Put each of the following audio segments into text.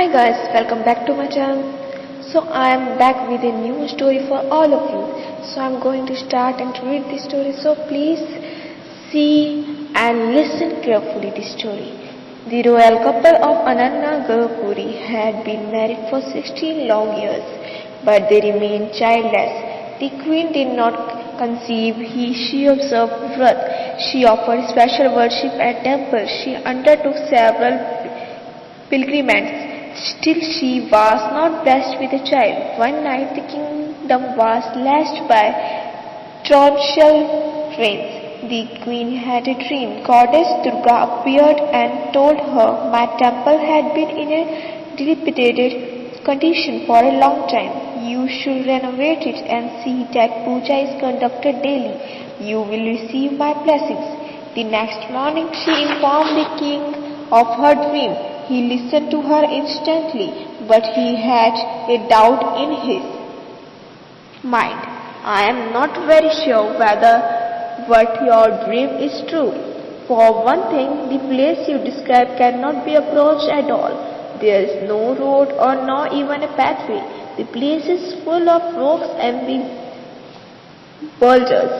Hi guys, welcome back to my channel. So I am back with a new story for all of you. So I'm going to start and read the story. So please see and listen carefully the story. The royal couple of Ananya Gurpuri had been married for 16 long years, but they remained childless. The queen did not conceive. She observed Vrat. She offered special worship at temples. She undertook several pilgrimages. Still she was not blessed with a child. One night the kingdom was lashed by torrential rains. The queen had a dream. Goddess Durga appeared and told her, "My temple had been in a dilapidated condition for a long time. You should renovate it and see that puja is conducted daily. You will receive my blessings." The next morning she informed the king of her dream. He listened to her instantly, but he had a doubt in his mind. "I am not very sure whether what your dream is true. For one thing, the place you describe cannot be approached at all. There is no road or not even a pathway. The place is full of rocks and the boulders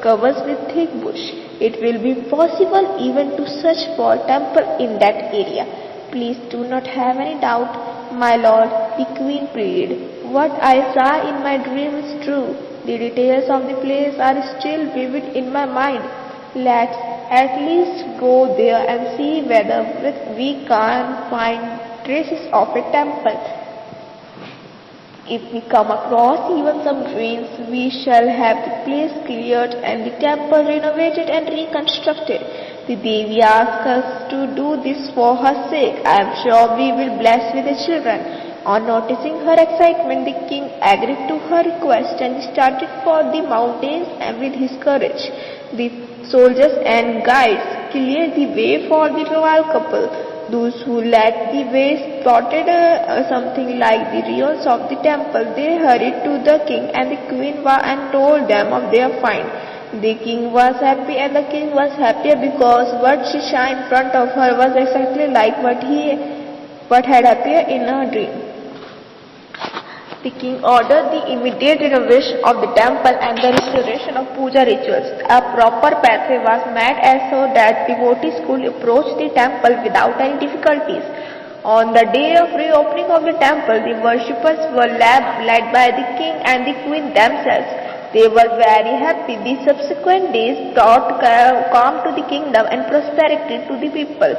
covered with thick bush. It will be impossible even to search for a temple in that area. Please do not have any doubt, my lord," the queen pleaded. "What I saw in my dream is true. The details of the place are still vivid in my mind. Let's at least go there and see whether we can find traces of a temple. If we come across even some ruins, we shall have the place cleared and the temple renovated and reconstructed. The Devi asked us to do this for her sake. I am sure we will bless with the children." On noticing her excitement, the king agreed to her request and started for the mountains and with his courage. The soldiers and guides cleared the way for the royal couple. Those who led the way spotted something like the ruins of the temple. They hurried to the king and the queen and told them of their find. The king was happy and the king was happier because what she saw in front of her was exactly like what had appeared in her dream. The king ordered the immediate renovation of the temple and the restoration of puja rituals. A proper pathway was made so that devotees could approach the temple without any difficulties. On the day of reopening of the temple, the worshippers were led by the king and the queen themselves. They were very happy. The subsequent days brought calm to the kingdom and prosperity to the people.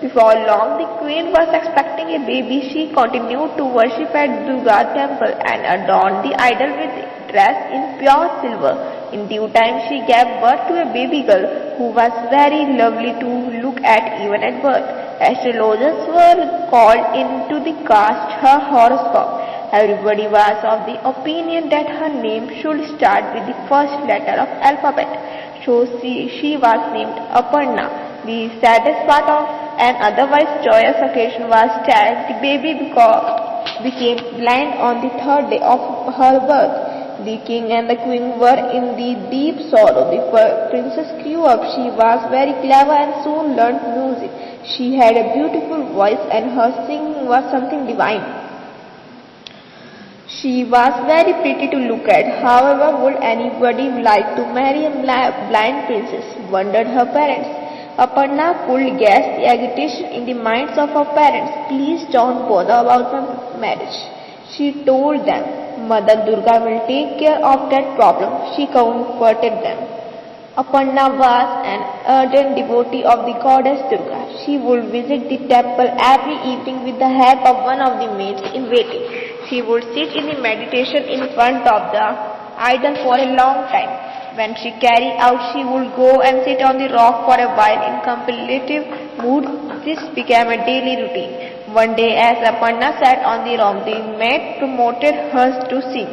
Before long, the queen was expecting a baby. She continued to worship at Durga temple and adorned the idol with dress in pure silver. In due time, she gave birth to a baby girl who was very lovely to look at even at birth. Astrologers were called in to cast her horoscope. Everybody was of the opinion that her name should start with the first letter of alphabet. So she was named Aparna. The saddest part of an otherwise joyous occasion was that the baby became blind on the third day of her birth. The king and the queen were in the deep sorrow. The princess grew up. She was very clever and soon learned music. She had a beautiful voice and her singing was something divine. She was very pretty to look at. However, would anybody like to marry a blind princess? Wondered her parents. Aparna could guess the agitation in the minds of her parents. "Please don't bother about my marriage," she told them. "Mother Durga will take care of that problem," she comforted them. Aparna was an ardent devotee of the goddess Durga. She would visit the temple every evening with the help of one of the maids in waiting. She would sit in the meditation in front of the idol for a long time. When she carried out, she would go and sit on the rock for a while in contemplative mood. This became a daily routine. One day, as Aparna sat on the rock, the maid promoted her to sing.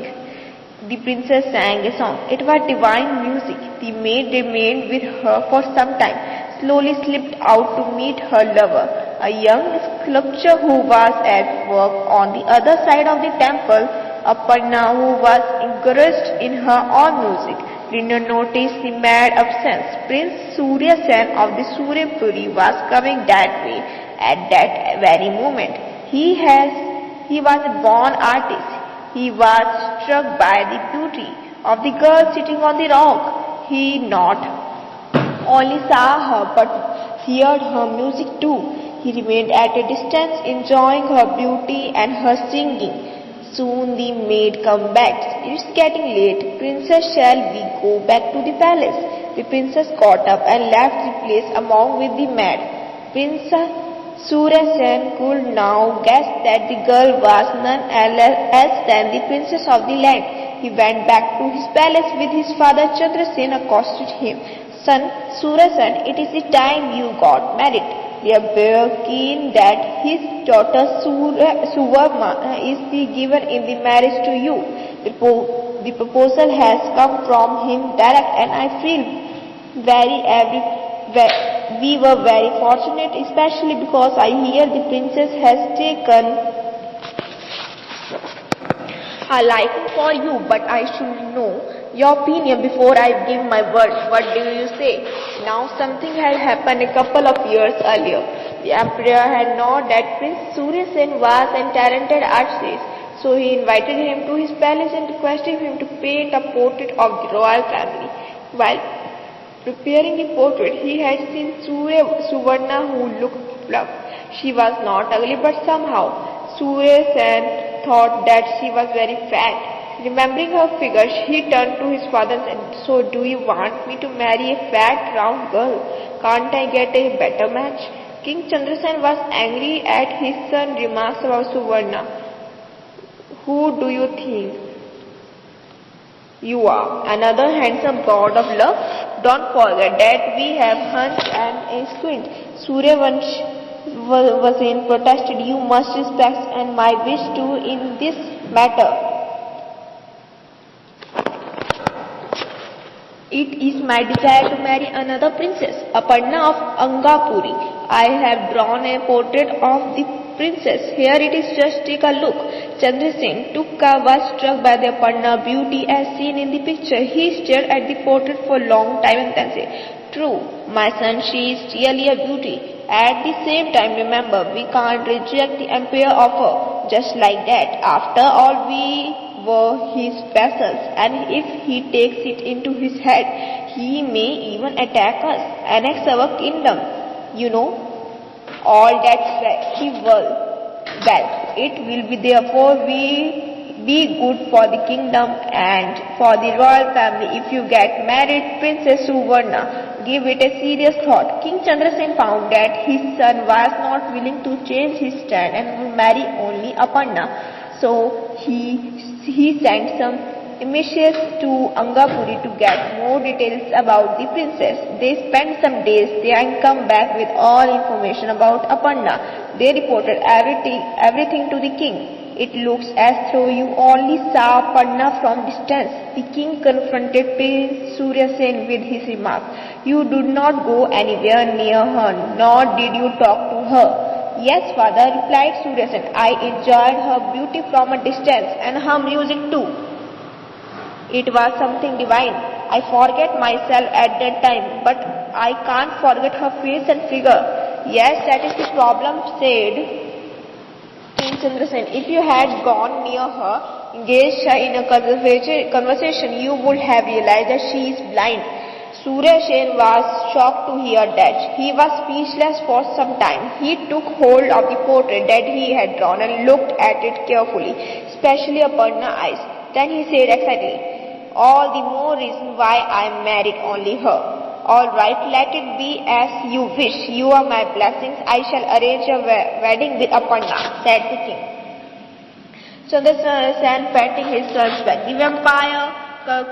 The princess sang a song. It was divine music. The maid remained with her for some time, slowly slipped out to meet her lover, a young sculptor who was at work on the other side of the temple. Aparna, who was engrossed in her own music, did not notice the maid's absence. Prince Surya Sen of the Suryapuri was coming that way at that very moment. He was a born artist. He was struck by the beauty of the girl sitting on the rock. He not only saw her but heard her music too. He remained at a distance, enjoying her beauty and her singing. Soon the maid come back. It's getting late. Princess, shall we go back to the palace? The princess got up and left the place along with the maid. Princess Surya Sen could now guess that the girl was none else than the princess of the land. He went back to his palace with his father. Chandrasen accosted him. Son, Surya Sen, it is the time you got married. The emperor keen that his daughter Suvarma is the given in the marriage to you. The proposal has come from him direct, and I feel we were very fortunate, especially because I hear the princess has taken a liking for you, but I should know your opinion before I give my word. What do you say? Now something had happened a couple of years earlier. The emperor had known that Prince Surya Sen was a talented artist, so he invited him to his palace and requested him to paint a portrait of the royal family. While preparing the portrait, he had seen Suvarna, who looked plump. She was not ugly, but somehow Surya Sen thought that she was very fat. Remembering her figure, he turned to his father and said, "So do you want me to marry a fat, round girl? Can't I get a better match?" King Chandrasen was angry at his son's remarks about Suvarna. "Who do you think you are? Another handsome god of love? Don't forget that we have Hans and a squint." Suryavanshi protested, "You must respect and my wish too in this matter. It is my desire to marry another princess, Aparna of Angapuri. I have drawn a portrait of the princess. Here it is, just take a look." Chandrasen was struck by the Aparna beauty as seen in the picture. He stared at the portrait for a long time and then said, "True, my son, she is really a beauty. At the same time, remember, we can't reject the emperor offer just like that. After all, we were his vassals, and if he takes it into his head, he may even attack us, annex our kingdom. You know, all that's well. It will be therefore be good for the kingdom and for the royal family if you get married, Princess Suvarna. Give it a serious thought." King Chandrasen found that his son was not willing to change his stand and would marry only Aparna. So he sent some emissaries to Angapuri to get more details about the princess. They spent some days there and come back with all information about Aparna. They reported everything to the king. "It looks as though you only saw Aparna from distance." The king confronted Prince Surya Sen with his remark, "You did not go anywhere near her, nor did you talk to her." "Yes, father," replied Surya Sen. "I enjoyed her beauty from a distance and her music too. It was something divine. I forget myself at that time, but I can't forget her face and figure." "Yes, that is the problem," said King Chandrasen. "If you had gone near her, engaged her in a conversation, you would have realized that she is blind." Surya Sen was shocked to hear that. He was speechless for some time. He took hold of the portrait that he had drawn and looked at it carefully, especially upon her eyes. Then he said excitedly, "All the more reason why I married only her." "All right, let it be as you wish. You are my blessings. I shall arrange a wedding with Aparna," said the king. Chandrasen patting his son's back. The vampire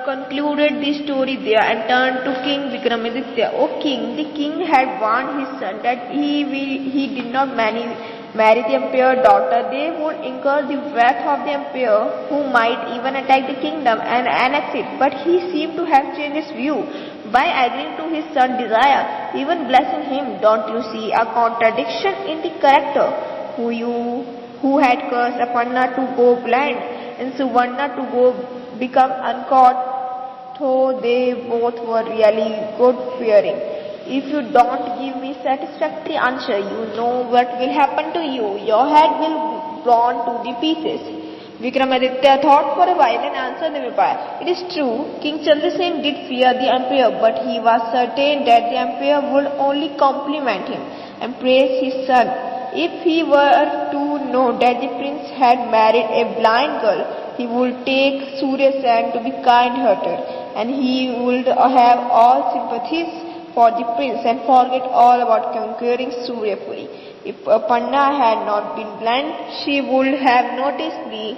concluded the story there and turned to King Vikramaditya. "O king, the king had warned his son that he did not marry the emperor's daughter. They would incur the wrath of the emperor, who might even attack the kingdom and annex it. But he seemed to have changed his view by agreeing to his son's desire, even blessing him. Don't you see a contradiction in the character? Who had cursed Aparna to go blind and Suvarna to become uncaught, though they both were really God-fearing. If you don't give me satisfactory answer, you know what will happen to you. Your head will be blown to the pieces. Vikramaditya thought for a while and answered the vampire. It is true, King Chandrasen did fear the emperor, but he was certain that the emperor would only compliment him and praise his son. If he were to know that the prince had married a blind girl, he would take Surya Sen to be kind-hearted, and he would have all sympathies for the prince and forget all about conquering Suryapuri. If Aparna had not been blind, she would have noticed the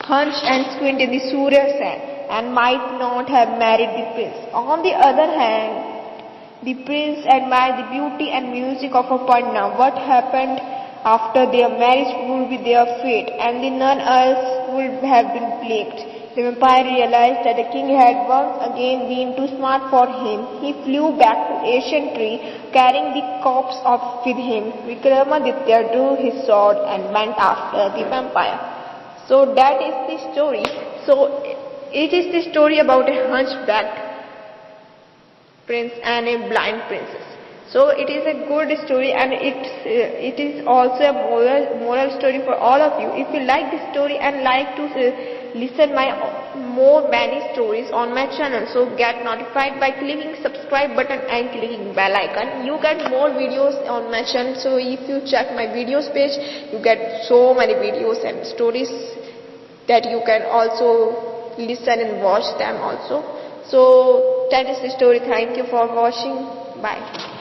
hunch and squint in the Surya Sen and might not have married the prince. On the other hand, the prince admired the beauty and music of Aparna. What happened after their marriage would be their fate, and none else would have been plagued. The vampire realized that the king had once again been too smart for him. He flew back to Asian Tree, carrying the corpse with him. Vikramaditya drew his sword and went after the vampire. So that is the story. So it is the story about a hunchbacked prince and a blind princess. So it is a good story, and it is also a moral story for all of you. If you like this story and like to listen many stories on my channel, so get notified by clicking subscribe button and clicking bell icon. You get more videos on my channel. So if you check my videos page, you get so many videos and stories that you can also listen and watch them also. So that is the story. Thank you for watching. Bye.